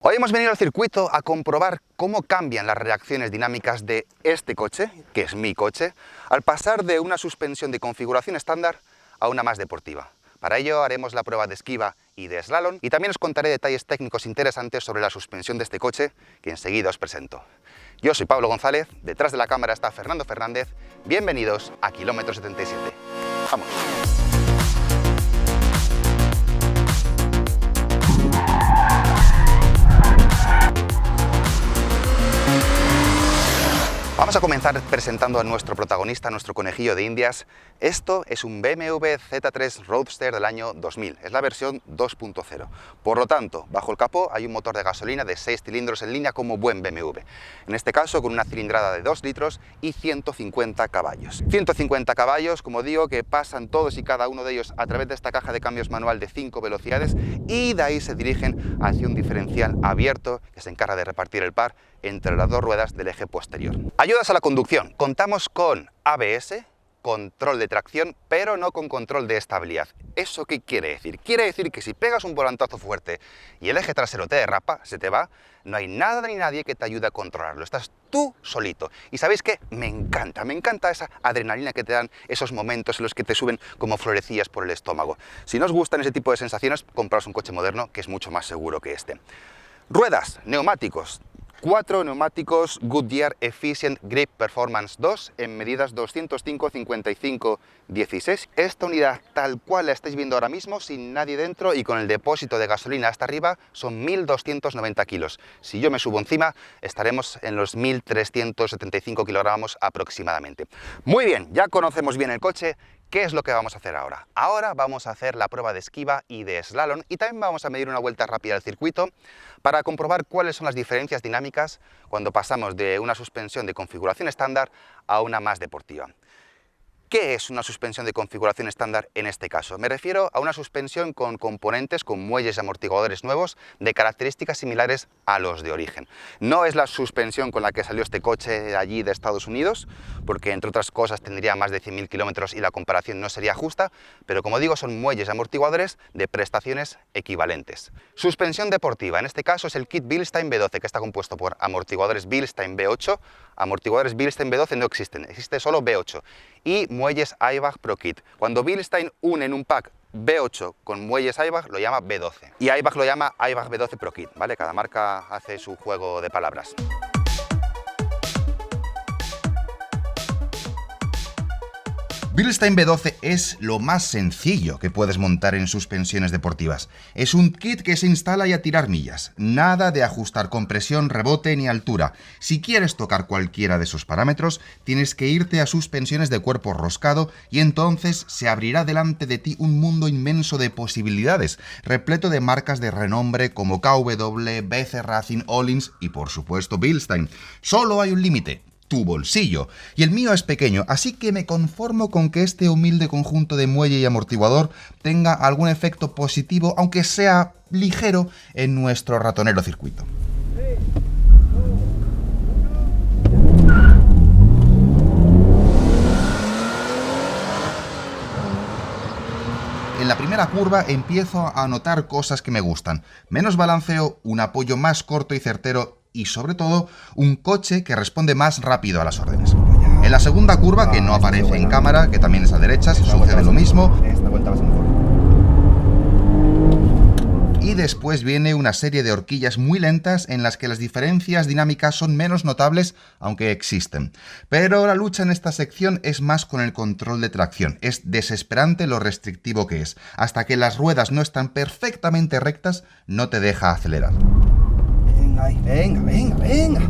Hoy hemos venido al circuito a comprobar cómo cambian las reacciones dinámicas de este coche, que es mi coche, al pasar de una suspensión de configuración estándar a una más deportiva. Para ello haremos la prueba de esquiva y de slalom y también os contaré detalles técnicos interesantes sobre la suspensión de este coche, que enseguida os presento. Yo soy Pablo González, detrás de la cámara está Fernando Fernández. Bienvenidos a Kilómetro 77. ¡Vamos! Vamos a comenzar presentando a nuestro protagonista, a nuestro conejillo de Indias. Esto es un BMW Z3 Roadster del año 2000, es la versión 2.0. Por lo tanto, bajo el capó hay un motor de gasolina de 6 cilindros en línea como buen BMW. En este caso con una cilindrada de 2 litros y 150 caballos. 150 caballos, como digo, que pasan todos y cada uno de ellos a través de esta caja de cambios manual de 5 velocidades y de ahí se dirigen hacia un diferencial abierto que se encarga de repartir el par entre las dos ruedas del eje posterior. Ayudas a la conducción. Contamos con ABS, control de tracción, pero no con control de estabilidad. ¿Eso qué quiere decir? Quiere decir que si pegas un volantazo fuerte y el eje trasero te derrapa, se te va, no hay nada ni nadie que te ayude a controlarlo. Estás tú solito. Y ¿sabéis qué? Me encanta esa adrenalina que te dan esos momentos en los que te suben como florecillas por el estómago. Si no os gustan ese tipo de sensaciones, compraos un coche moderno que es mucho más seguro que este. Ruedas, neumáticos. 4 neumáticos Goodyear Efficient Grip Performance 2 en medidas 205, 55, 16. Esta unidad tal cual la estáis viendo ahora mismo, sin nadie dentro y con el depósito de gasolina hasta arriba, son 1.290 kilos. Si yo me subo encima, estaremos en los 1.375 kilogramos aproximadamente. Muy bien, ya conocemos bien el coche. ¿Qué es lo que vamos a hacer ahora? Ahora vamos a hacer la prueba de esquiva y de slalom y también vamos a medir una vuelta rápida al circuito para comprobar cuáles son las diferencias dinámicas cuando pasamos de una suspensión de configuración estándar a una más deportiva. ¿Qué es una suspensión de configuración estándar en este caso? Me refiero a una suspensión con componentes, con muelles y amortiguadores nuevos de características similares a los de origen. No es la suspensión con la que salió este coche de allí de Estados Unidos, porque entre otras cosas tendría más de 100.000 kilómetros y la comparación no sería justa, pero como digo son muelles y amortiguadores de prestaciones equivalentes. Suspensión deportiva, en este caso es el kit Bilstein B12, que está compuesto por amortiguadores Bilstein B8, amortiguadores Bilstein B12 no existen, existe solo B8, y muelles Aibach Pro Kit. Cuando Bilstein une en un pack B8 con muelles Aibach lo llama B12 y Aibach lo llama Aibach B12 Pro Kit, ¿vale? Cada marca hace su juego de palabras. Bilstein B12 es lo más sencillo que puedes montar en suspensiones deportivas. Es un kit que se instala y a tirar millas. Nada de ajustar compresión, rebote ni altura. Si quieres tocar cualquiera de esos parámetros, tienes que irte a suspensiones de cuerpo roscado y entonces se abrirá delante de ti un mundo inmenso de posibilidades, repleto de marcas de renombre como KW, BC Racing, Öhlins y por supuesto Bilstein. Solo hay un límite: tu bolsillo, y el mío es pequeño, así que me conformo con que este humilde conjunto de muelle y amortiguador tenga algún efecto positivo, aunque sea ligero, en nuestro ratonero circuito. En la primera curva empiezo a notar cosas que me gustan: menos balanceo, un apoyo más corto y certero y sobre todo un coche que responde más rápido a las órdenes. En la segunda curva, que no aparece en cámara, que también es a derechas, sucede lo mismo. Y después viene una serie de horquillas muy lentas en las que las diferencias dinámicas son menos notables, aunque existen. Pero la lucha en esta sección es más con el control de tracción. Es desesperante lo restrictivo que es. Hasta que las ruedas no están perfectamente rectas, no te deja acelerar. Venga.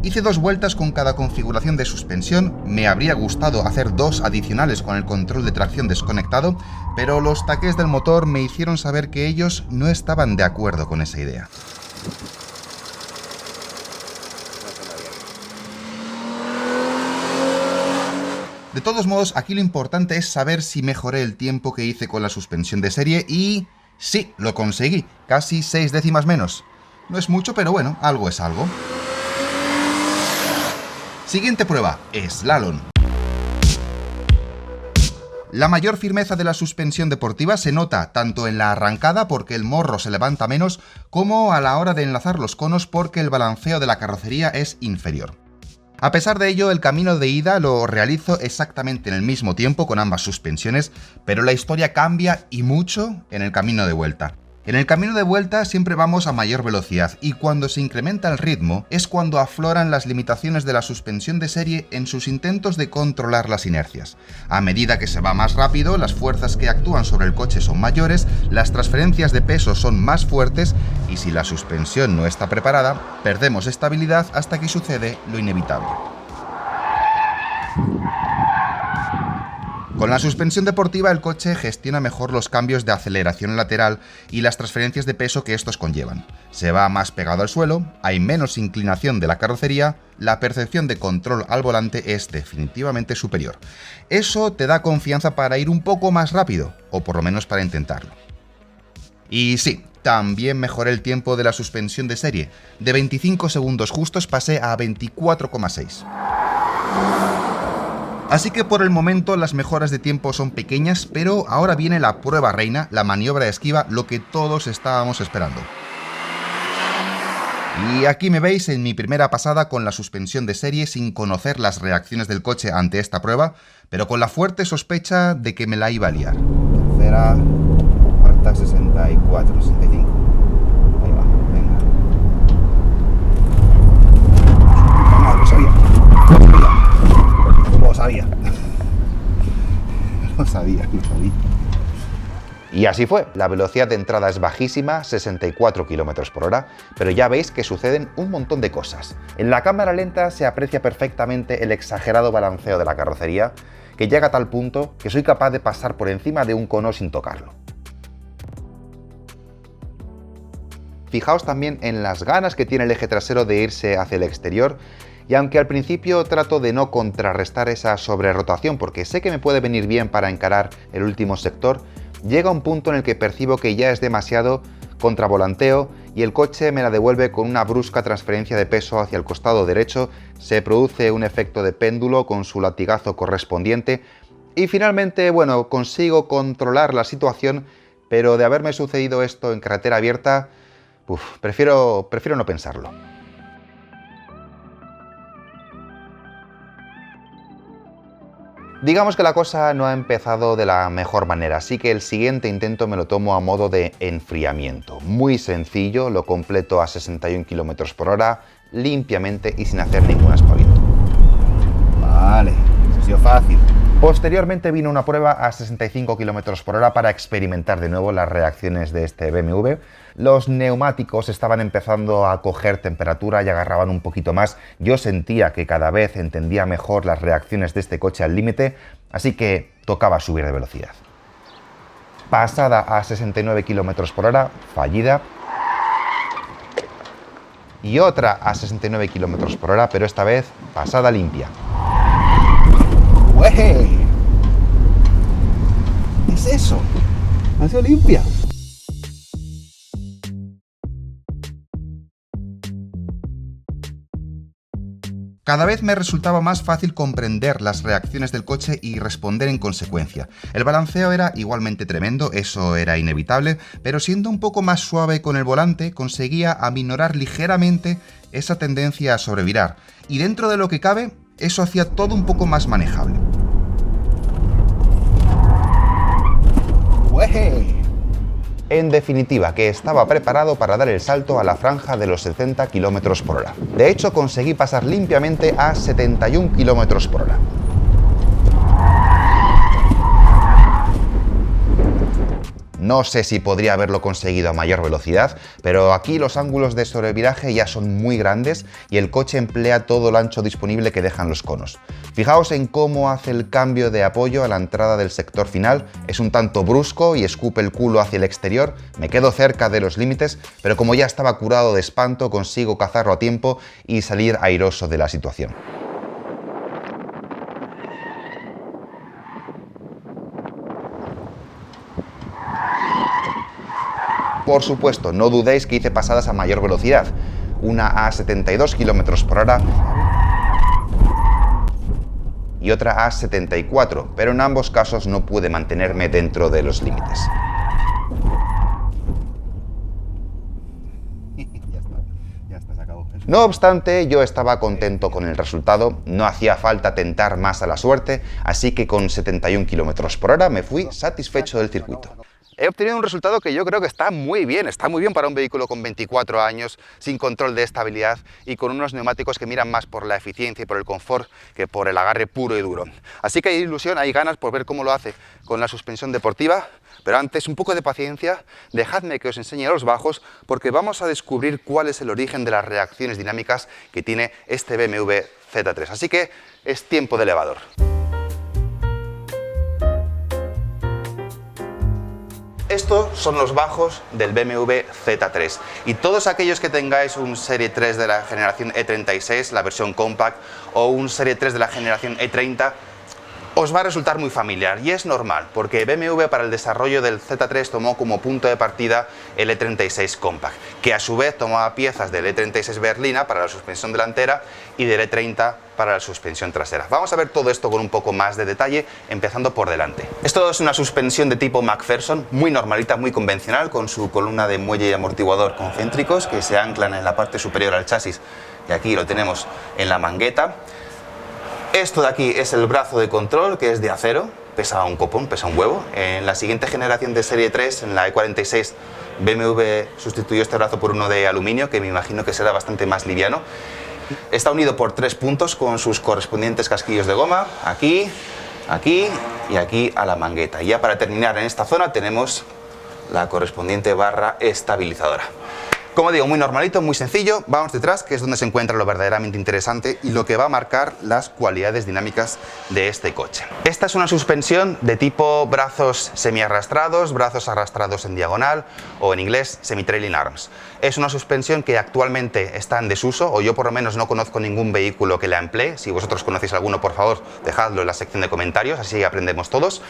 Hice 2 vueltas con cada configuración de suspensión. Me habría gustado hacer 2 adicionales con el control de tracción desconectado, pero los taqués del motor me hicieron saber que ellos no estaban de acuerdo con esa idea. De todos modos, aquí lo importante es saber si mejoré el tiempo que hice con la suspensión de serie y sí, lo conseguí, casi 6 décimas menos. No es mucho, pero bueno, algo es algo. Siguiente prueba, slalom. La mayor firmeza de la suspensión deportiva se nota tanto en la arrancada porque el morro se levanta menos, como a la hora de enlazar los conos porque el balanceo de la carrocería es inferior. A pesar de ello, el camino de ida lo realizo exactamente en el mismo tiempo con ambas suspensiones, pero la historia cambia y mucho en el camino de vuelta. En el camino de vuelta siempre vamos a mayor velocidad y cuando se incrementa el ritmo es cuando afloran las limitaciones de la suspensión de serie en sus intentos de controlar las inercias. A medida que se va más rápido, las fuerzas que actúan sobre el coche son mayores, las transferencias de peso son más fuertes y si la suspensión no está preparada, perdemos estabilidad hasta que sucede lo inevitable. Con la suspensión deportiva el coche gestiona mejor los cambios de aceleración lateral y las transferencias de peso que estos conllevan. Se va más pegado al suelo, hay menos inclinación de la carrocería, la percepción de control al volante es definitivamente superior. Eso te da confianza para ir un poco más rápido, o por lo menos para intentarlo. Y sí, también mejoré el tiempo de la suspensión de serie. De 25 segundos justos pasé a 24,6. Así que por el momento las mejoras de tiempo son pequeñas, pero ahora viene la prueba reina, la maniobra de esquiva, lo que todos estábamos esperando. Y aquí me veis en mi primera pasada con la suspensión de serie sin conocer las reacciones del coche ante esta prueba, pero con la fuerte sospecha de que me la iba a liar. Tercera, cuarta, 64, 65. Ahí va, venga. No, lo sabía. Lo sabía. Y así fue, la velocidad de entrada es bajísima, 64 km por hora, pero ya veis que suceden un montón de cosas. En la cámara lenta se aprecia perfectamente el exagerado balanceo de la carrocería, que llega a tal punto que soy capaz de pasar por encima de un cono sin tocarlo. Fijaos también en las ganas que tiene el eje trasero de irse hacia el exterior, y aunque al principio trato de no contrarrestar esa sobrerotación porque sé que me puede venir bien para encarar el último sector, llega un punto en el que percibo que ya es demasiado contravolanteo y el coche me la devuelve con una brusca transferencia de peso hacia el costado derecho, se produce un efecto de péndulo con su latigazo correspondiente y finalmente, bueno, consigo controlar la situación, pero de haberme sucedido esto en carretera abierta, prefiero no pensarlo. Digamos que la cosa no ha empezado de la mejor manera, así que el siguiente intento me lo tomo a modo de enfriamiento. Muy sencillo, lo completo a 61 km por hora, limpiamente y sin hacer ningún aspaviento. Vale, eso ha sido fácil. Posteriormente vino una prueba a 65 km por hora para experimentar de nuevo las reacciones de este BMW. Los neumáticos estaban empezando a coger temperatura y agarraban un poquito más. Yo sentía que cada vez entendía mejor las reacciones de este coche al límite, así que tocaba subir de velocidad. Pasada a 69 km por hora, fallida. Y otra a 69 km por hora, pero esta vez pasada limpia. ¿Qué es eso? ¿Ha sido limpia? Cada vez me resultaba más fácil comprender las reacciones del coche y responder en consecuencia. El balanceo era igualmente tremendo, eso era inevitable, pero siendo un poco más suave con el volante conseguía aminorar ligeramente esa tendencia a sobrevirar. Y dentro de lo que cabe, eso hacía todo un poco más manejable. En definitiva, que estaba preparado para dar el salto a la franja de los 70 km por hora. De hecho, conseguí pasar limpiamente a 71 km por hora. No sé si podría haberlo conseguido a mayor velocidad, pero aquí los ángulos de sobreviraje ya son muy grandes y el coche emplea todo el ancho disponible que dejan los conos. Fijaos en cómo hace el cambio de apoyo a la entrada del sector final, es un tanto brusco y escupe el culo hacia el exterior, me quedo cerca de los límites, pero como ya estaba curado de espanto consigo cazarlo a tiempo y salir airoso de la situación. Por supuesto, no dudéis que hice pasadas a mayor velocidad, una a 72 km por hora y otra a 74, pero en ambos casos no pude mantenerme dentro de los límites. No obstante, yo estaba contento con el resultado, no hacía falta tentar más a la suerte, así que con 71 km/h me fui satisfecho del circuito. He obtenido un resultado que yo creo que está muy bien para un vehículo con 24 años, sin control de estabilidad y con unos neumáticos que miran más por la eficiencia y por el confort que por el agarre puro y duro. Así que hay ilusión, hay ganas por ver cómo lo hace con la suspensión deportiva, pero antes un poco de paciencia, dejadme que os enseñe los bajos porque vamos a descubrir cuál es el origen de las reacciones dinámicas que tiene este BMW Z3. Así que es tiempo de elevador. Estos son los bajos del BMW Z3 y todos aquellos que tengáis un Serie 3 de la generación E36, la versión Compact, o un Serie 3 de la generación E30, os va a resultar muy familiar y es normal porque BMW para el desarrollo del Z3 tomó como punto de partida el E36 Compact, que a su vez tomaba piezas del E36 berlina para la suspensión delantera y del E30 para la suspensión trasera. Vamos a ver todo esto con un poco más de detalle, empezando por delante. Esto es una suspensión de tipo McPherson, muy normalita, muy convencional, con su columna de muelle y amortiguador concéntricos que se anclan en la parte superior al chasis y aquí lo tenemos en la mangueta. Esto de aquí es el brazo de control, que es de acero, pesa un copón, pesa un huevo. En la siguiente generación de Serie 3, en la E46, BMW sustituyó este brazo por uno de aluminio, que me imagino que será bastante más liviano. Está unido por 3 puntos con sus correspondientes casquillos de goma, aquí, aquí y aquí a la mangueta. Y ya para terminar en esta zona tenemos la correspondiente barra estabilizadora. Como digo, muy normalito, muy sencillo. Vamos detrás, que es donde se encuentra lo verdaderamente interesante y lo que va a marcar las cualidades dinámicas de este coche. Esta es una suspensión de tipo brazos semi-arrastrados, brazos arrastrados en diagonal o en inglés semi-trailing arms. Es una suspensión que actualmente está en desuso, o yo por lo menos no conozco ningún vehículo que la emplee. Si vosotros conocéis alguno, por favor, dejadlo en la sección de comentarios, así aprendemos todos.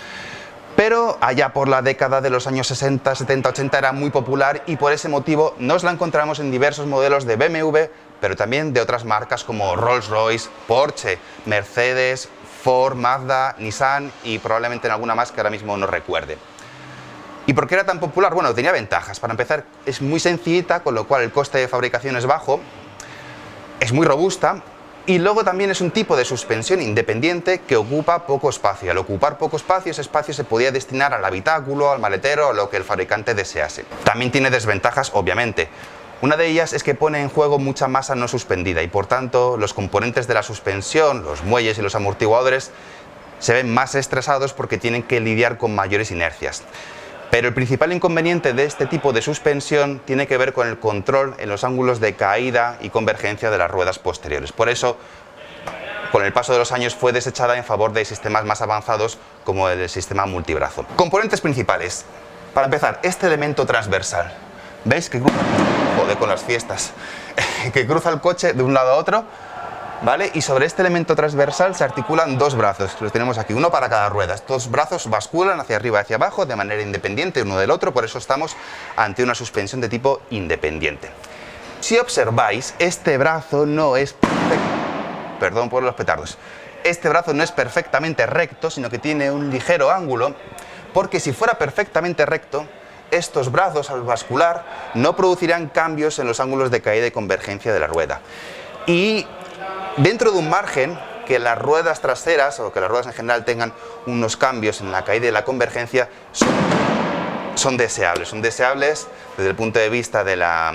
Pero allá por la década de los años 60, 70, 80 era muy popular y por ese motivo nos la encontramos en diversos modelos de BMW, pero también de otras marcas como Rolls-Royce, Porsche, Mercedes, Ford, Mazda, Nissan y probablemente en alguna más que ahora mismo no recuerde. ¿Y por qué era tan popular? Bueno, tenía ventajas. Para empezar, es muy sencillita, con lo cual el coste de fabricación es bajo, es muy robusta. Y luego también es un tipo de suspensión independiente que ocupa poco espacio. Al ocupar poco espacio, ese espacio se podía destinar al habitáculo, al maletero, o lo que el fabricante desease. También tiene desventajas, obviamente. Una de ellas es que pone en juego mucha masa no suspendida y por tanto los componentes de la suspensión, los muelles y los amortiguadores se ven más estresados porque tienen que lidiar con mayores inercias. Pero el principal inconveniente de este tipo de suspensión tiene que ver con el control en los ángulos de caída y convergencia de las ruedas posteriores. Por eso, con el paso de los años fue desechada en favor de sistemas más avanzados como el sistema multibrazo. Componentes principales. Para empezar, este elemento transversal. ¿Veis que cruza? Joder, con las fiestas. Que cruza el coche de un lado a otro, ¿vale? Y sobre este elemento transversal se articulan dos brazos, los tenemos aquí, uno para cada rueda. Estos brazos basculan hacia arriba y hacia abajo de manera independiente uno del otro, por eso estamos ante una suspensión de tipo independiente. Si observáis, este brazo no es perfecto. Perdón por los petardos. Este brazo no es perfectamente recto, sino que tiene un ligero ángulo, porque si fuera perfectamente recto, estos brazos al bascular no producirán cambios en los ángulos de caída y convergencia de la rueda. Y dentro de un margen que las ruedas traseras o que las ruedas en general tengan unos cambios en la caída y la convergencia son deseables desde el punto de vista de la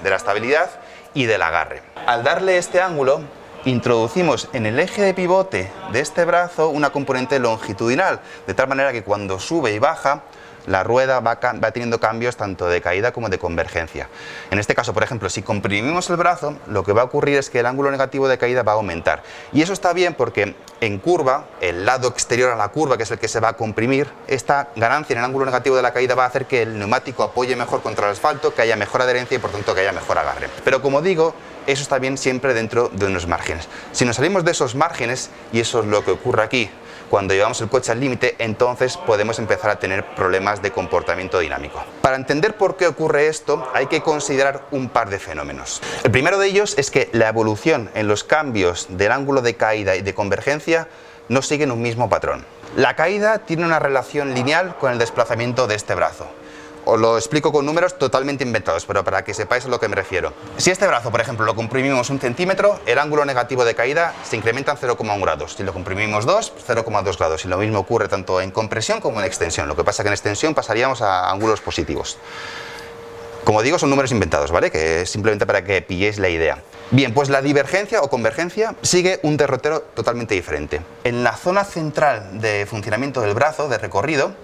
estabilidad y del agarre. Al darle este ángulo introducimos en el eje de pivote de este brazo una componente longitudinal, de tal manera que cuando sube y baja la rueda va teniendo cambios tanto de caída como de convergencia. En este caso, por ejemplo, si comprimimos el brazo, lo que va a ocurrir es que el ángulo negativo de caída va a aumentar. Y eso está bien porque en curva, el lado exterior a la curva, que es el que se va a comprimir, esta ganancia en el ángulo negativo de la caída va a hacer que el neumático apoye mejor contra el asfalto, que haya mejor adherencia y por tanto que haya mejor agarre. Pero como digo, eso está bien siempre dentro de unos márgenes. Si nos salimos de esos márgenes, y eso es lo que ocurre aquí, cuando llevamos el coche al límite, entonces podemos empezar a tener problemas de comportamiento dinámico. Para entender por qué ocurre esto, hay que considerar un par de fenómenos. El primero de ellos es que la evolución en los cambios del ángulo de caída y de convergencia no siguen un mismo patrón. La caída tiene una relación lineal con el desplazamiento de este brazo. Os lo explico con números totalmente inventados, pero para que sepáis a lo que me refiero. Si este brazo, por ejemplo, lo comprimimos 1 centímetro, el ángulo negativo de caída se incrementa en 0,1 grados. Si lo comprimimos 2, 0,2 grados. Y lo mismo ocurre tanto en compresión como en extensión. Lo que pasa es que en extensión pasaríamos a ángulos positivos. Como digo, son números inventados, ¿vale? Que es simplemente para que pilléis la idea. Bien, pues la divergencia o convergencia sigue un derrotero totalmente diferente. En la zona central de funcionamiento del brazo, de recorrido,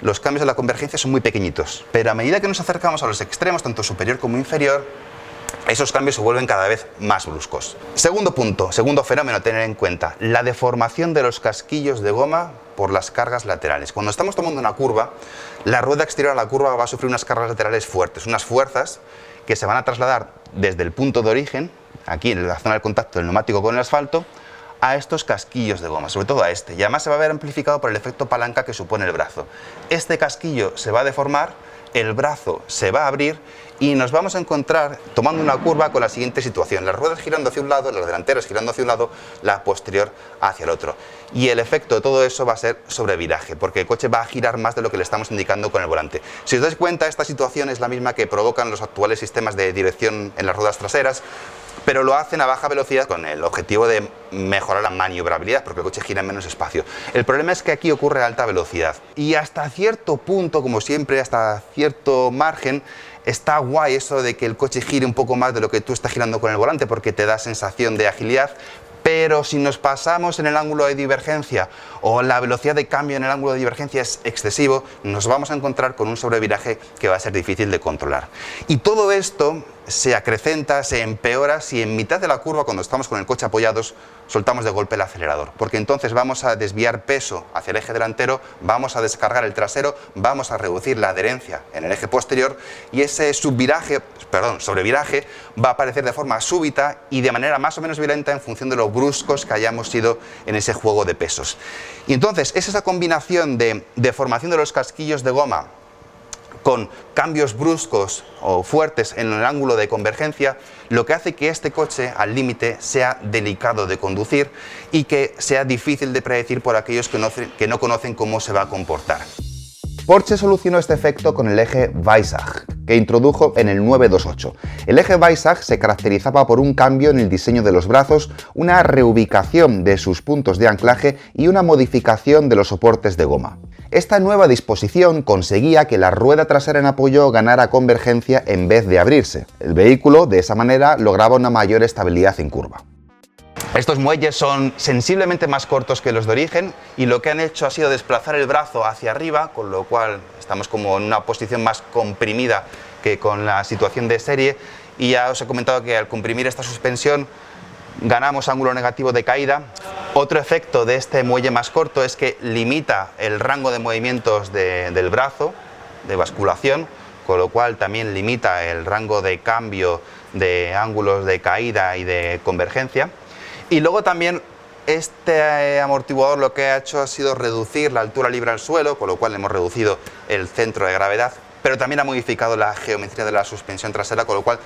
los cambios de la convergencia son muy pequeñitos, pero a medida que nos acercamos a los extremos, tanto superior como inferior, esos cambios se vuelven cada vez más bruscos. Segundo punto, segundo fenómeno a tener en cuenta, la deformación de los casquillos de goma por las cargas laterales. Cuando estamos tomando una curva, la rueda exterior a la curva va a sufrir unas cargas laterales fuertes, unas fuerzas que se van a trasladar desde el punto de origen, aquí en la zona del contacto del neumático con el asfalto, a estos casquillos de goma, sobre todo a este, y además se va a ver amplificado por el efecto palanca que supone el brazo. Este casquillo se va a deformar, el brazo se va a abrir y nos vamos a encontrar tomando una curva con la siguiente situación: las ruedas girando hacia un lado, las delanteras girando hacia un lado, la posterior hacia el otro. Y el efecto de todo eso va a ser sobreviraje, porque el coche va a girar más de lo que le estamos indicando con el volante. Si os dais cuenta, esta situación es la misma que provocan los actuales sistemas de dirección en las ruedas traseras, pero lo hacen a baja velocidad con el objetivo de mejorar la maniobrabilidad, porque el coche gira en menos espacio. El problema es que aquí ocurre a alta velocidad y hasta cierto punto, como siempre, hasta cierto margen, está guay eso de que el coche gire un poco más de lo que tú estás girando con el volante, porque te da sensación de agilidad. Pero si nos pasamos en el ángulo de divergencia o la velocidad de cambio en el ángulo de divergencia es excesivo, nos vamos a encontrar con un sobreviraje que va a ser difícil de controlar. Y todo esto se acrecenta, se empeora si en mitad de la curva, cuando estamos con el coche apoyados, soltamos de golpe el acelerador, porque entonces vamos a desviar peso hacia el eje delantero, vamos a descargar el trasero, vamos a reducir la adherencia en el eje posterior y ese sobreviraje va a aparecer de forma súbita y de manera más o menos violenta en función de lo bruscos que hayamos sido en ese juego de pesos. Y entonces es esa combinación de deformación de los casquillos de goma con cambios bruscos o fuertes en el ángulo de convergencia, lo que hace que este coche al límite sea delicado de conducir y que sea difícil de predecir por aquellos que no conocen cómo se va a comportar. Porsche solucionó este efecto con el eje Weissach, que introdujo en el 928. El eje Weissach se caracterizaba por un cambio en el diseño de los brazos, una reubicación de sus puntos de anclaje y una modificación de los soportes de goma. Esta nueva disposición conseguía que la rueda trasera en apoyo ganara convergencia en vez de abrirse. El vehículo, de esa manera, lograba una mayor estabilidad en curva. Estos muelles son sensiblemente más cortos que los de origen y lo que han hecho ha sido desplazar el brazo hacia arriba, con lo cual estamos como en una posición más comprimida que con la situación de serie, y ya os he comentado que al comprimir esta suspensión ganamos ángulo negativo de caída. Otro efecto de este muelle más corto es que limita el rango de movimientos del brazo, de basculación, con lo cual también limita el rango de cambio de ángulos de caída y de convergencia. Y luego también este amortiguador lo que ha hecho ha sido reducir la altura libre al suelo, con lo cual hemos reducido el centro de gravedad, pero también ha modificado la geometría de la suspensión trasera, con lo cual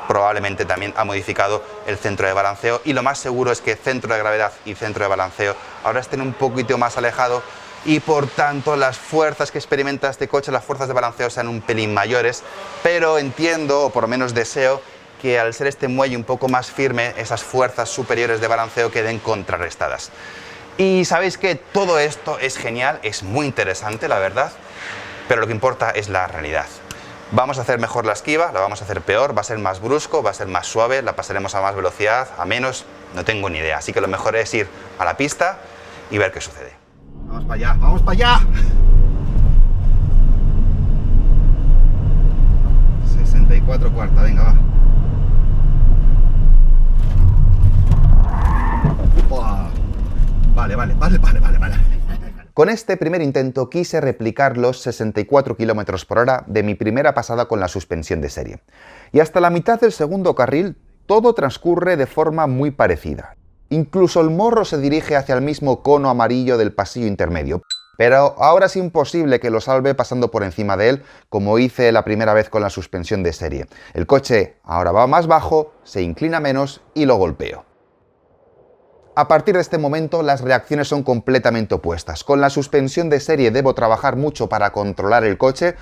probablemente también ha modificado el centro de balanceo, y lo más seguro es que centro de gravedad y centro de balanceo ahora estén un poquito más alejados y por tanto las fuerzas que experimenta este coche, las fuerzas de balanceo, sean un pelín mayores, pero entiendo, o por lo menos deseo, que al ser este muelle un poco más firme, esas fuerzas superiores de balanceo queden contrarrestadas. Y sabéis que todo esto es genial, es muy interesante, la verdad, pero lo que importa es la realidad. Vamos a hacer mejor la esquiva, la vamos a hacer peor, va a ser más brusco, va a ser más suave, la pasaremos a más velocidad, a menos, no tengo ni idea. Así que lo mejor es ir a la pista y ver qué sucede. ¡Vamos para allá! ¡Vamos para allá! 64 cuarta, venga, va. Vale. Con este primer intento quise replicar los 64 km por hora de mi primera pasada con la suspensión de serie. Y hasta la mitad del segundo carril todo transcurre de forma muy parecida. Incluso el morro se dirige hacia el mismo cono amarillo del pasillo intermedio. Pero ahora es imposible que lo salve pasando por encima de él, como hice la primera vez con la suspensión de serie. El coche ahora va más bajo, se inclina menos y lo golpeo. A partir de este momento las reacciones son completamente opuestas. Con la suspensión de serie debo trabajar mucho para controlar el coche.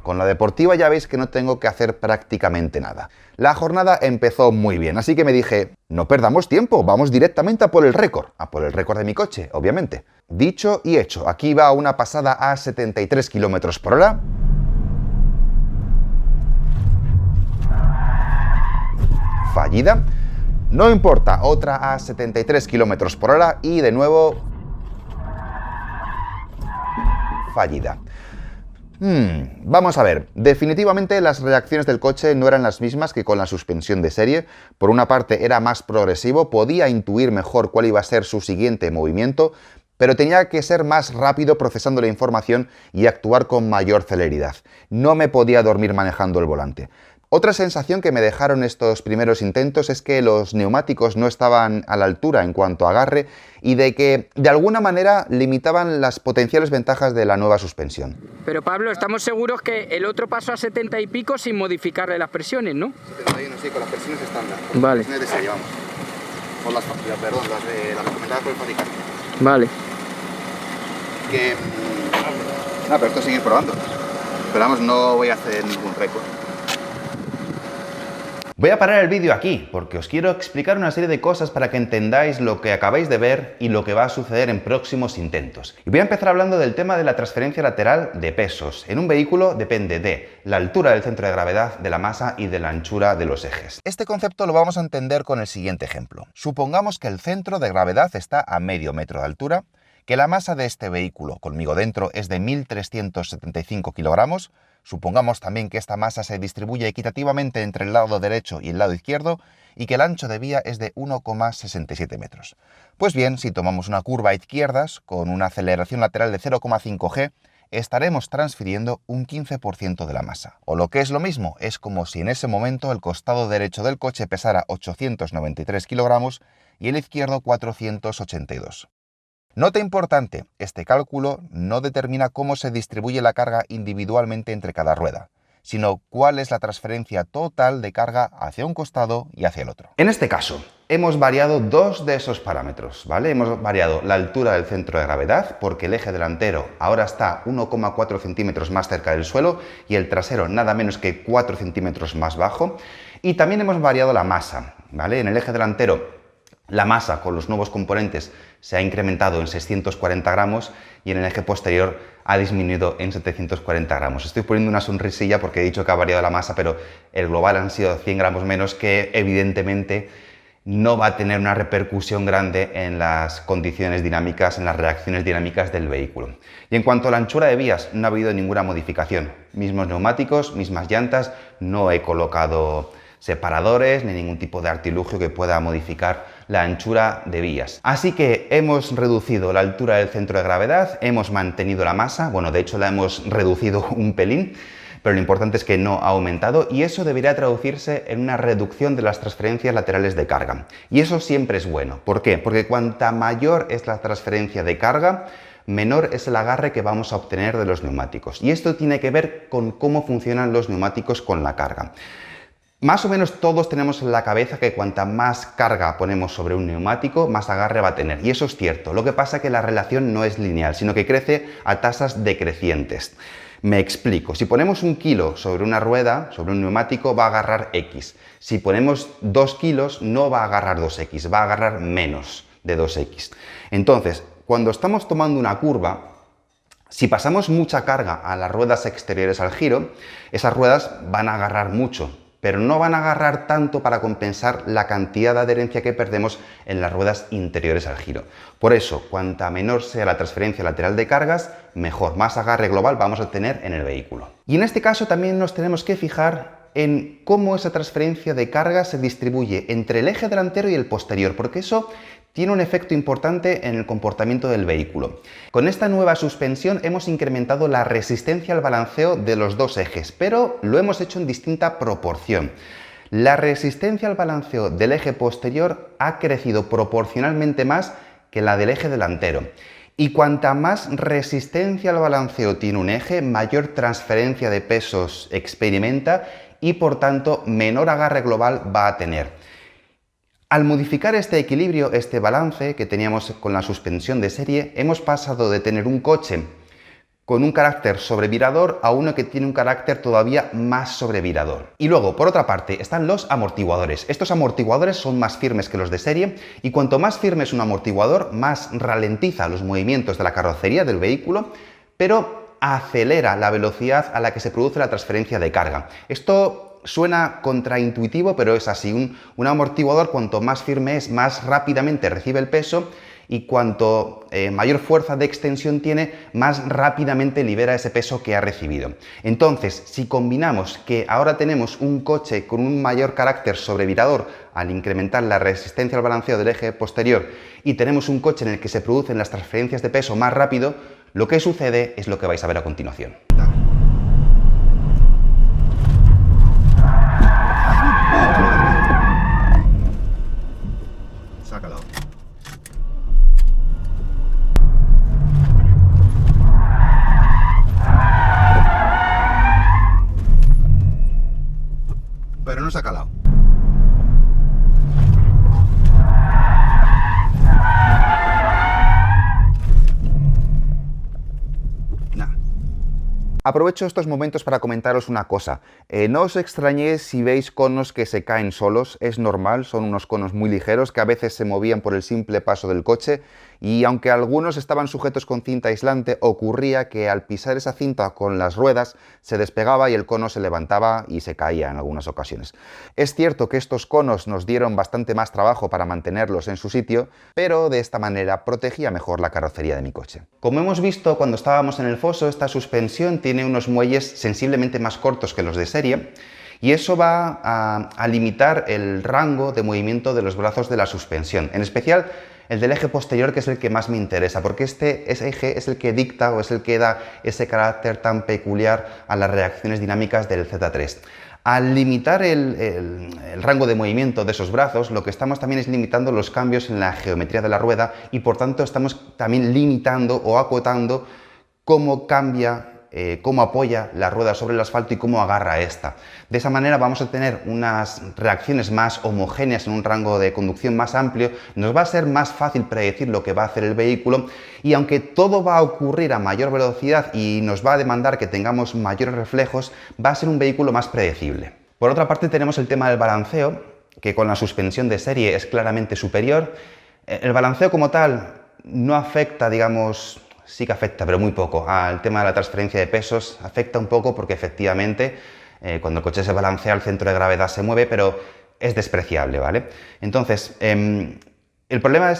Con la deportiva ya veis que no tengo que hacer prácticamente nada. La jornada empezó muy bien, así que me dije, no perdamos tiempo, vamos directamente a por el récord. A por el récord de mi coche, obviamente. Dicho y hecho, aquí va una pasada a 73 km por hora. Fallida. No importa, otra a 73 km por hora y de nuevo fallida. Vamos a ver, definitivamente las reacciones del coche no eran las mismas que con la suspensión de serie. Por una parte era más progresivo, podía intuir mejor cuál iba a ser su siguiente movimiento, pero tenía que ser más rápido procesando la información y actuar con mayor celeridad. No me podía dormir manejando el volante. Otra sensación que me dejaron estos primeros intentos es que los neumáticos no estaban a la altura en cuanto a agarre y de que de alguna manera limitaban las potenciales ventajas de la nueva suspensión. Pero Pablo, estamos seguros que el otro pasó a 70 y pico sin modificarle las presiones, ¿no? 71, sí, con las presiones estándar. Vale. Las presiones de serie, vamos. Con las recomendadas por el fabricante. Vale. Pero esto es seguir probando. Pero vamos, no voy a hacer ningún récord. Voy a parar el vídeo aquí, porque os quiero explicar una serie de cosas para que entendáis lo que acabáis de ver y lo que va a suceder en próximos intentos. Y voy a empezar hablando del tema de la transferencia lateral de pesos. En un vehículo depende de la altura del centro de gravedad, de la masa y de la anchura de los ejes. Este concepto lo vamos a entender con el siguiente ejemplo. Supongamos que el centro de gravedad está a medio metro de altura, que la masa de este vehículo conmigo dentro es de 1.375 kilogramos. Supongamos también que esta masa se distribuye equitativamente entre el lado derecho y el lado izquierdo y que el ancho de vía es de 1,67 metros. Pues bien, si tomamos una curva a izquierdas con una aceleración lateral de 0,5 g, estaremos transfiriendo un 15% de la masa. O lo que es lo mismo, es como si en ese momento el costado derecho del coche pesara 893 kilogramos y el izquierdo 482. Nota importante, este cálculo no determina cómo se distribuye la carga individualmente entre cada rueda, sino cuál es la transferencia total de carga hacia un costado y hacia el otro. En este caso, hemos variado dos de esos parámetros, ¿vale? Hemos variado la altura del centro de gravedad, porque el eje delantero ahora está 1,4 centímetros más cerca del suelo y el trasero nada menos que 4 centímetros más bajo. Y también hemos variado la masa, ¿vale? En el eje delantero la masa con los nuevos componentes se ha incrementado en 640 gramos y en el eje posterior ha disminuido en 740 gramos. Estoy poniendo una sonrisilla porque he dicho que ha variado la masa, pero el global han sido 100 gramos menos, que evidentemente no va a tener una repercusión grande en las condiciones dinámicas, en las reacciones dinámicas del vehículo. Y en cuanto a la anchura de vías, no ha habido ninguna modificación. Mismos neumáticos, mismas llantas, no he colocado separadores ni ningún tipo de artilugio que pueda modificar la anchura de vías. Así que hemos reducido la altura del centro de gravedad, hemos mantenido la masa, bueno, de hecho la hemos reducido un pelín, pero lo importante es que no ha aumentado y eso debería traducirse en una reducción de las transferencias laterales de carga. Y eso siempre es bueno. ¿Por qué? Porque cuanta mayor es la transferencia de carga, menor es el agarre que vamos a obtener de los neumáticos. Y esto tiene que ver con cómo funcionan los neumáticos con la carga. Más o menos todos tenemos en la cabeza que cuanta más carga ponemos sobre un neumático, más agarre va a tener. Y eso es cierto. Lo que pasa es que la relación no es lineal, sino que crece a tasas decrecientes. Me explico. Si ponemos 1 kilo sobre una rueda, sobre un neumático, va a agarrar X. Si ponemos 2 kilos, no va a agarrar 2X, va a agarrar menos de 2X. Entonces, cuando estamos tomando una curva, si pasamos mucha carga a las ruedas exteriores al giro, esas ruedas van a agarrar mucho, pero no van a agarrar tanto para compensar la cantidad de adherencia que perdemos en las ruedas interiores al giro. Por eso, cuanta menor sea la transferencia lateral de cargas, mejor, más agarre global vamos a tener en el vehículo. Y en este caso también nos tenemos que fijar en cómo esa transferencia de carga se distribuye entre el eje delantero y el posterior, porque eso tiene un efecto importante en el comportamiento del vehículo. Con esta nueva suspensión hemos incrementado la resistencia al balanceo de los dos ejes, pero lo hemos hecho en distinta proporción. La resistencia al balanceo del eje posterior ha crecido proporcionalmente más que la del eje delantero. Y cuanta más resistencia al balanceo tiene un eje, mayor transferencia de pesos experimenta y por tanto menor agarre global va a tener. Al modificar este equilibrio, este balance que teníamos con la suspensión de serie, hemos pasado de tener un coche con un carácter sobrevirador a uno que tiene un carácter todavía más sobrevirador. Y luego, por otra parte, están los amortiguadores. Estos amortiguadores son más firmes que los de serie y cuanto más firme es un amortiguador, más ralentiza los movimientos de la carrocería del vehículo, pero acelera la velocidad a la que se produce la transferencia de carga. Esto suena contraintuitivo, pero es así. Un amortiguador, cuanto más firme es, más rápidamente recibe el peso, y cuanto mayor fuerza de extensión tiene, más rápidamente libera ese peso que ha recibido. Entonces, si combinamos que ahora tenemos un coche con un mayor carácter sobrevirador al incrementar la resistencia al balanceo del eje posterior y tenemos un coche en el que se producen las transferencias de peso más rápido, lo que sucede es lo que vais a ver a continuación. Sácalo. Pero no se ha calado. Aprovecho estos momentos para comentaros una cosa. No os extrañéis si veis conos que se caen solos, es normal, son unos conos muy ligeros que a veces se movían por el simple paso del coche, y aunque algunos estaban sujetos con cinta aislante, ocurría que al pisar esa cinta con las ruedas se despegaba y el cono se levantaba y se caía en algunas ocasiones. Es cierto que estos conos nos dieron bastante más trabajo para mantenerlos en su sitio, pero de esta manera protegía mejor la carrocería de mi coche. Como hemos visto cuando estábamos en el foso, esta suspensión tiene unos muelles sensiblemente más cortos que los de serie, y eso va a limitar el rango de movimiento de los brazos de la suspensión, en especial el del eje posterior, que es el que más me interesa, porque ese eje es el que dicta o es el que da ese carácter tan peculiar a las reacciones dinámicas del Z3. Al limitar el rango de movimiento de esos brazos, lo que estamos también es limitando los cambios en la geometría de la rueda y por tanto estamos también limitando o acotando cómo cambia, cómo apoya la rueda sobre el asfalto y cómo agarra esta. De esa manera vamos a tener unas reacciones más homogéneas en un rango de conducción más amplio, nos va a ser más fácil predecir lo que va a hacer el vehículo, y aunque todo va a ocurrir a mayor velocidad y nos va a demandar que tengamos mayores reflejos, va a ser un vehículo más predecible. Por otra parte tenemos el tema del balanceo, que con la suspensión de serie es claramente superior. El balanceo como tal no afecta, digamos, sí que afecta, pero muy poco, al tema de la transferencia de pesos. Afecta un poco porque efectivamente cuando el coche se balancea el centro de gravedad se mueve, pero es despreciable, ¿vale? Entonces, el problema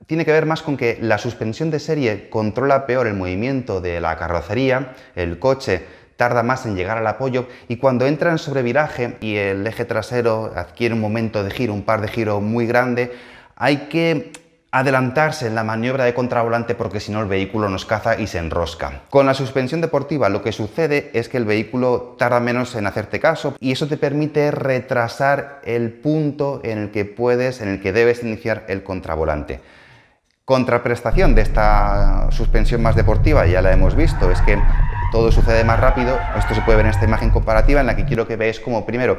tiene que ver más con que la suspensión de serie controla peor el movimiento de la carrocería, el coche tarda más en llegar al apoyo, y cuando entra en sobreviraje y el eje trasero adquiere un momento de giro, un par de giro muy grande, hay que adelantarse en la maniobra de contravolante porque si no el vehículo nos caza y se enrosca. Con la suspensión deportiva lo que sucede es que el vehículo tarda menos en hacerte caso y eso te permite retrasar el punto en el que debes iniciar el contravolante. Contraprestación de esta suspensión más deportiva, ya la hemos visto, es que todo sucede más rápido. Esto se puede ver en esta imagen comparativa en la que quiero que veáis cómo primero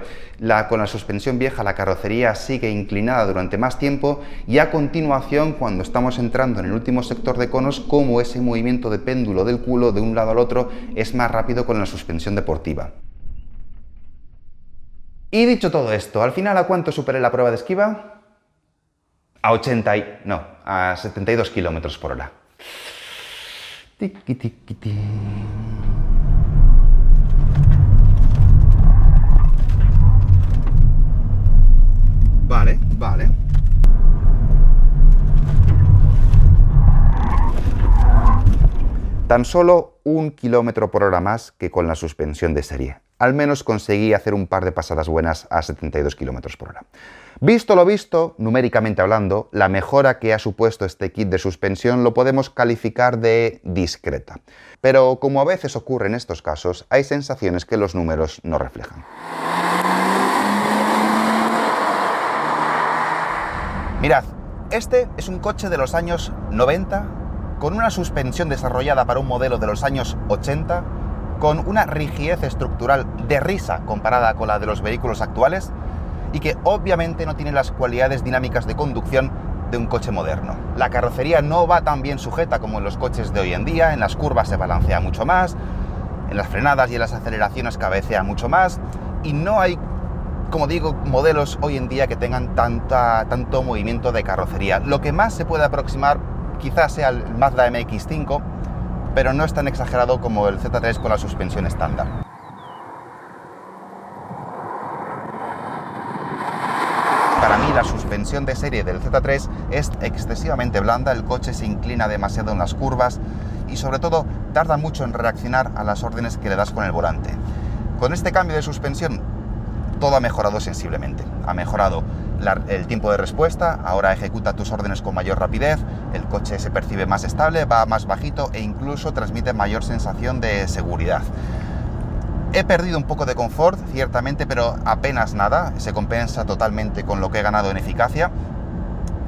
con la suspensión vieja la carrocería sigue inclinada durante más tiempo y a continuación cuando estamos entrando en el último sector de conos cómo ese movimiento de péndulo del culo de un lado al otro es más rápido con la suspensión deportiva. Y dicho todo esto, al final ¿a cuánto superé la prueba de esquiva? A 72 km por hora. Tiqui, tiqui, tiqui. Vale. Tan solo 1 km por hora más que con la suspensión de serie. Al menos conseguí hacer un par de pasadas buenas a 72 km por hora. Visto lo visto, numéricamente hablando, la mejora que ha supuesto este kit de suspensión lo podemos calificar de discreta. Pero como a veces ocurre en estos casos, hay sensaciones que los números no reflejan. Mirad, este es un coche de los años 90, con una suspensión desarrollada para un modelo de los años 80, con una rigidez estructural de risa comparada con la de los vehículos actuales, y que obviamente no tiene las cualidades dinámicas de conducción de un coche moderno. La carrocería no va tan bien sujeta como en los coches de hoy en día, en las curvas se balancea mucho más, en las frenadas y en las aceleraciones cabecea mucho más, y no hay, como digo, modelos hoy en día que tengan tanto movimiento de carrocería. Lo que más se puede aproximar quizás sea el Mazda MX-5, pero no es tan exagerado como el Z3 con la suspensión estándar. Para mí la suspensión de serie del Z3 es excesivamente blanda, el coche se inclina demasiado en las curvas y sobre todo tarda mucho en reaccionar a las órdenes que le das con el volante. Con este cambio de suspensión todo ha mejorado sensiblemente. Ha mejorado el tiempo de respuesta, ahora ejecuta tus órdenes con mayor rapidez, el coche se percibe más estable, va más bajito e incluso transmite mayor sensación de seguridad. He perdido un poco de confort, ciertamente, pero apenas nada, se compensa totalmente con lo que he ganado en eficacia.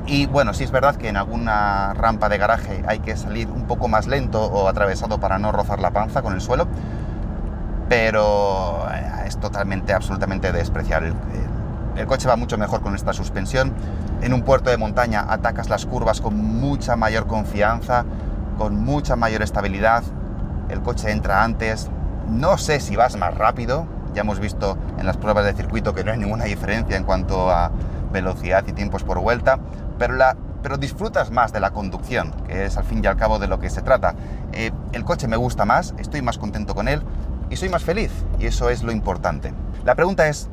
Y bueno, sí es verdad que en alguna rampa de garaje hay que salir un poco más lento o atravesado para no rozar la panza con el suelo, pero es totalmente, absolutamente despreciable. El coche va mucho mejor con esta suspensión. En un puerto de montaña atacas las curvas con mucha mayor confianza, con mucha mayor estabilidad, el coche entra antes. No sé si vas más rápido, ya hemos visto en las pruebas de circuito que no hay ninguna diferencia en cuanto a velocidad y tiempos por vuelta, pero disfrutas más de la conducción, que es al fin y al cabo de lo que se trata. El coche me gusta más, estoy más contento con él y soy más feliz, y eso es lo importante. La pregunta es,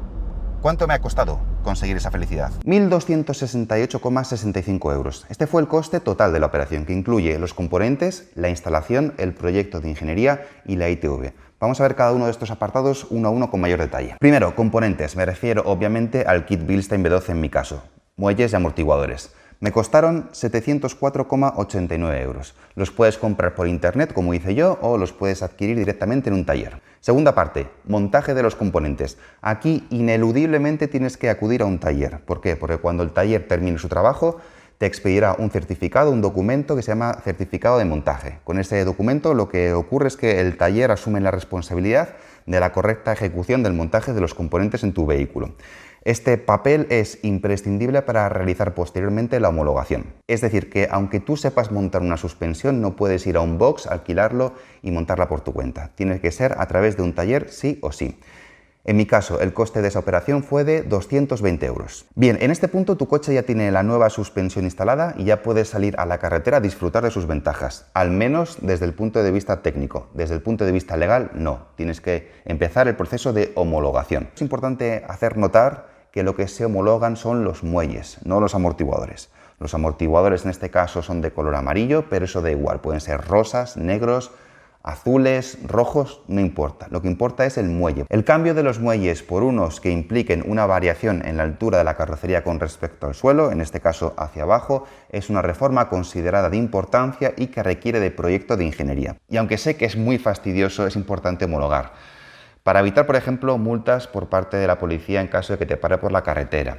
¿cuánto me ha costado conseguir esa felicidad? 1.268,65 euros. Este fue el coste total de la operación, que incluye los componentes, la instalación, el proyecto de ingeniería y la ITV. Vamos a ver cada uno de estos apartados uno a uno con mayor detalle. Primero, componentes. Me refiero obviamente al kit Bilstein V12 en mi caso. Muelles y amortiguadores. Me costaron 704,89 euros. Los puedes comprar por internet, como hice yo, o los puedes adquirir directamente en un taller. Segunda parte, montaje de los componentes. Aquí ineludiblemente tienes que acudir a un taller. ¿Por qué? Porque cuando el taller termine su trabajo, te expedirá un certificado, un documento que se llama certificado de montaje. Con ese documento lo que ocurre es que el taller asume la responsabilidad de la correcta ejecución del montaje de los componentes en tu vehículo. Este papel es imprescindible para realizar posteriormente la homologación. Es decir, que aunque tú sepas montar una suspensión, no puedes ir a un box, alquilarlo y montarla por tu cuenta. Tiene que ser a través de un taller sí o sí. En mi caso, el coste de esa operación fue de 220 euros. Bien, en este punto tu coche ya tiene la nueva suspensión instalada y ya puedes salir a la carretera a disfrutar de sus ventajas, al menos desde el punto de vista técnico. Desde el punto de vista legal, no. Tienes que empezar el proceso de homologación. Es importante hacer notar que lo que se homologan son los muelles, no los amortiguadores. Los amortiguadores en este caso son de color amarillo, pero eso da igual. Pueden ser rosas, negros, azules, rojos, no importa. Lo que importa es el muelle. El cambio de los muelles por unos que impliquen una variación en la altura de la carrocería con respecto al suelo, en este caso hacia abajo, es una reforma considerada de importancia y que requiere de proyecto de ingeniería. Y aunque sé que es muy fastidioso, es importante homologar. Para evitar, por ejemplo, multas por parte de la policía en caso de que te pare por la carretera,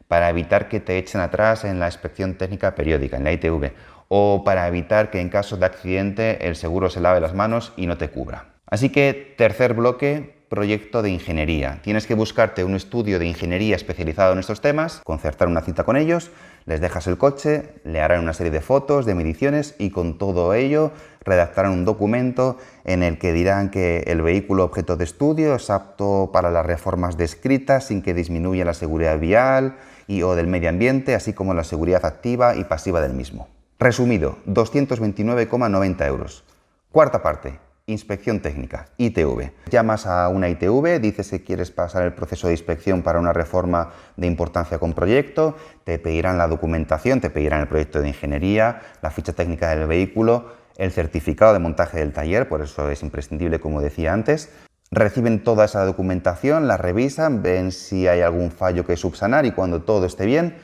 para evitar que te echen atrás en la inspección técnica periódica, en la ITV, o para evitar que en caso de accidente el seguro se lave las manos y no te cubra. Así que, tercer bloque, proyecto de ingeniería. Tienes que buscarte un estudio de ingeniería especializado en estos temas, concertar una cita con ellos, les dejas el coche, le harán una serie de fotos, de mediciones y con todo ello redactarán un documento en el que dirán que el vehículo objeto de estudio es apto para las reformas descritas sin que disminuya la seguridad vial o del medio ambiente, así como la seguridad activa y pasiva del mismo. Resumido, 229,90 euros. Cuarta parte, inspección técnica, ITV. Llamas a una ITV, dices que quieres pasar el proceso de inspección para una reforma de importancia con proyecto, te pedirán la documentación, te pedirán el proyecto de ingeniería, la ficha técnica del vehículo, el certificado de montaje del taller, por eso es imprescindible, como decía antes. Reciben toda esa documentación, la revisan, ven si hay algún fallo que subsanar y cuando todo esté bien,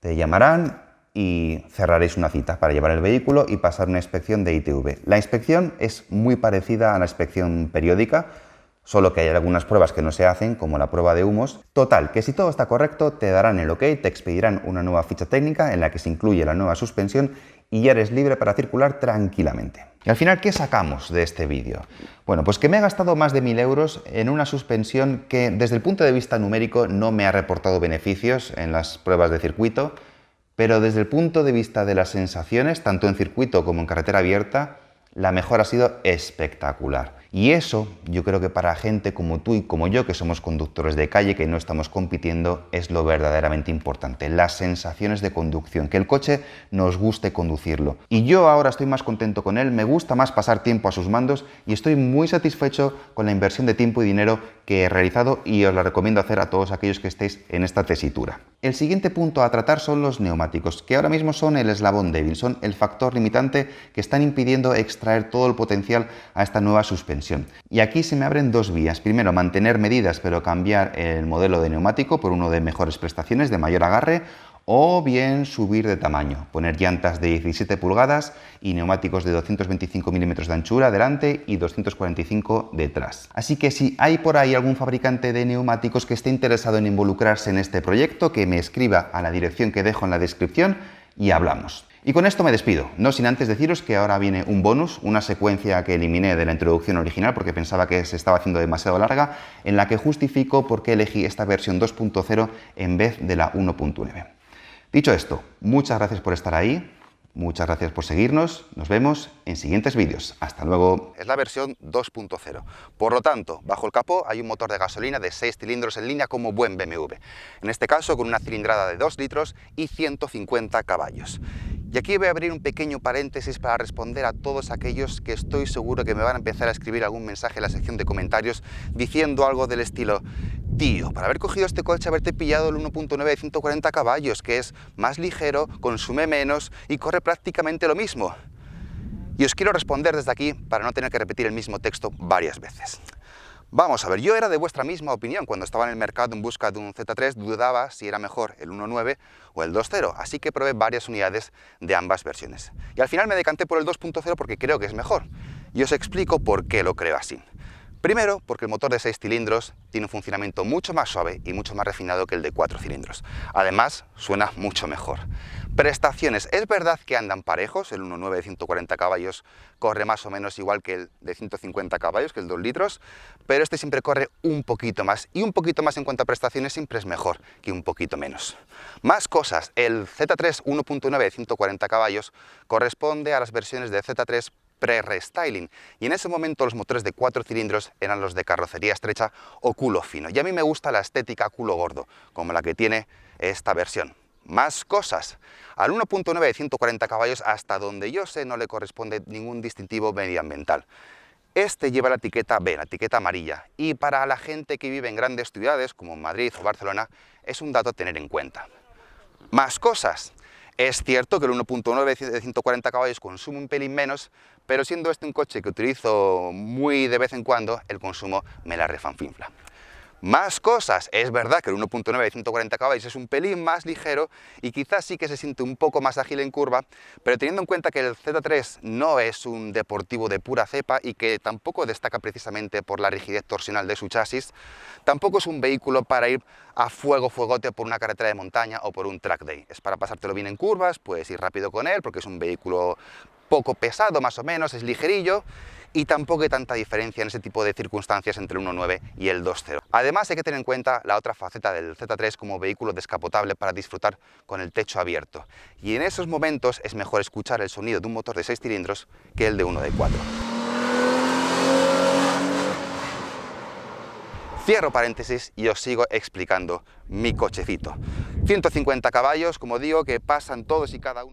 te llamarán y cerraréis una cita para llevar el vehículo y pasar una inspección de ITV. La inspección es muy parecida a la inspección periódica, solo que hay algunas pruebas que no se hacen, como la prueba de humos. Total, que si todo está correcto, te darán el OK, te expedirán una nueva ficha técnica en la que se incluye la nueva suspensión y ya eres libre para circular tranquilamente. Y al final, ¿qué sacamos de este vídeo? Bueno, pues que me he gastado más de 1.000 euros en una suspensión que desde el punto de vista numérico no me ha reportado beneficios en las pruebas de circuito, pero desde el punto de vista de las sensaciones, tanto en circuito como en carretera abierta, la mejora ha sido espectacular. Y eso, yo creo que para gente como tú y como yo, que somos conductores de calle, que no estamos compitiendo, es lo verdaderamente importante. Las sensaciones de conducción, que el coche nos guste conducirlo. Y yo ahora estoy más contento con él, me gusta más pasar tiempo a sus mandos y estoy muy satisfecho con la inversión de tiempo y dinero que he realizado y os la recomiendo hacer a todos aquellos que estéis en esta tesitura. El siguiente punto a tratar son los neumáticos, que ahora mismo son el eslabón débil, son el factor limitante que están impidiendo extraer todo el potencial a esta nueva suspensión. Y aquí se me abren dos vías. Primero, mantener medidas pero cambiar el modelo de neumático por uno de mejores prestaciones, de mayor agarre, o bien subir de tamaño, poner llantas de 17 pulgadas y neumáticos de 225 milímetros de anchura delante y 245 detrás. Así que si hay por ahí algún fabricante de neumáticos que esté interesado en involucrarse en este proyecto, que me escriba a la dirección que dejo en la descripción y hablamos. Y con esto me despido, no sin antes deciros que ahora viene un bonus, una secuencia que eliminé de la introducción original porque pensaba que se estaba haciendo demasiado larga, en la que justifico por qué elegí esta versión 2.0 en vez de la 1.9. Dicho esto, muchas gracias por estar ahí, muchas gracias por seguirnos, nos vemos en siguientes vídeos. Hasta luego. Es la versión 2.0. Por lo tanto, bajo el capó hay un motor de gasolina de 6 cilindros en línea como buen BMW. En este caso con una cilindrada de 2 litros y 150 caballos. Y aquí voy a abrir un pequeño paréntesis para responder a todos aquellos que estoy seguro que me van a empezar a escribir algún mensaje en la sección de comentarios diciendo algo del estilo: tío, para haber cogido este coche, haberte pillado el 1.9 de 140 caballos, que es más ligero, consume menos y corre prácticamente lo mismo. Y os quiero responder desde aquí para no tener que repetir el mismo texto varias veces. Vamos a ver, yo era de vuestra misma opinión. Cuando estaba en el mercado en busca de un Z3, dudaba si era mejor el 1.9 o el 2.0, así que probé varias unidades de ambas versiones. Y al final me decanté por el 2.0 porque creo que es mejor. Y os explico por qué lo creo así. Primero, porque el motor de 6 cilindros tiene un funcionamiento mucho más suave y mucho más refinado que el de 4 cilindros. Además, suena mucho mejor. Prestaciones. Es verdad que andan parejos, el 1.9 de 140 caballos corre más o menos igual que el de 150 caballos, que el 2 litros, pero este siempre corre un poquito más, y un poquito más en cuanto a prestaciones siempre es mejor que un poquito menos. Más cosas. El Z3 1.9 de 140 caballos corresponde a las versiones de Z3 pre-restyling, y en ese momento los motores de 4 cilindros eran los de carrocería estrecha o culo fino, y a mí me gusta la estética culo gordo, como la que tiene esta versión. Más cosas. Al 1.9 de 140 caballos, hasta donde yo sé, no le corresponde ningún distintivo medioambiental. Este lleva la etiqueta B, la etiqueta amarilla, y para la gente que vive en grandes ciudades como Madrid o Barcelona es un dato a tener en cuenta. Más cosas. Es cierto que el 1.9 de 140 caballos consume un pelín menos, pero siendo este un coche que utilizo muy de vez en cuando, el consumo me la refanfinfla. Más cosas. Es verdad que el 1.9 de 140 caballos es un pelín más ligero y quizás sí que se siente un poco más ágil en curva, pero teniendo en cuenta que el Z3 no es un deportivo de pura cepa y que tampoco destaca precisamente por la rigidez torsional de su chasis, tampoco es un vehículo para ir a fuegote por una carretera de montaña o por un track day. Es para pasártelo bien en curvas, puedes ir rápido con él porque es un vehículo poco pesado más o menos, es ligerillo, y tampoco hay tanta diferencia en ese tipo de circunstancias entre el 1.9 y el 2.0. Además hay que tener en cuenta la otra faceta del Z3 como vehículo descapotable para disfrutar con el techo abierto, y en esos momentos es mejor escuchar el sonido de un motor de 6 cilindros que el de uno de 4. Cierro paréntesis y os sigo explicando mi cochecito. 150 caballos, como digo, que pasan todos y cada uno.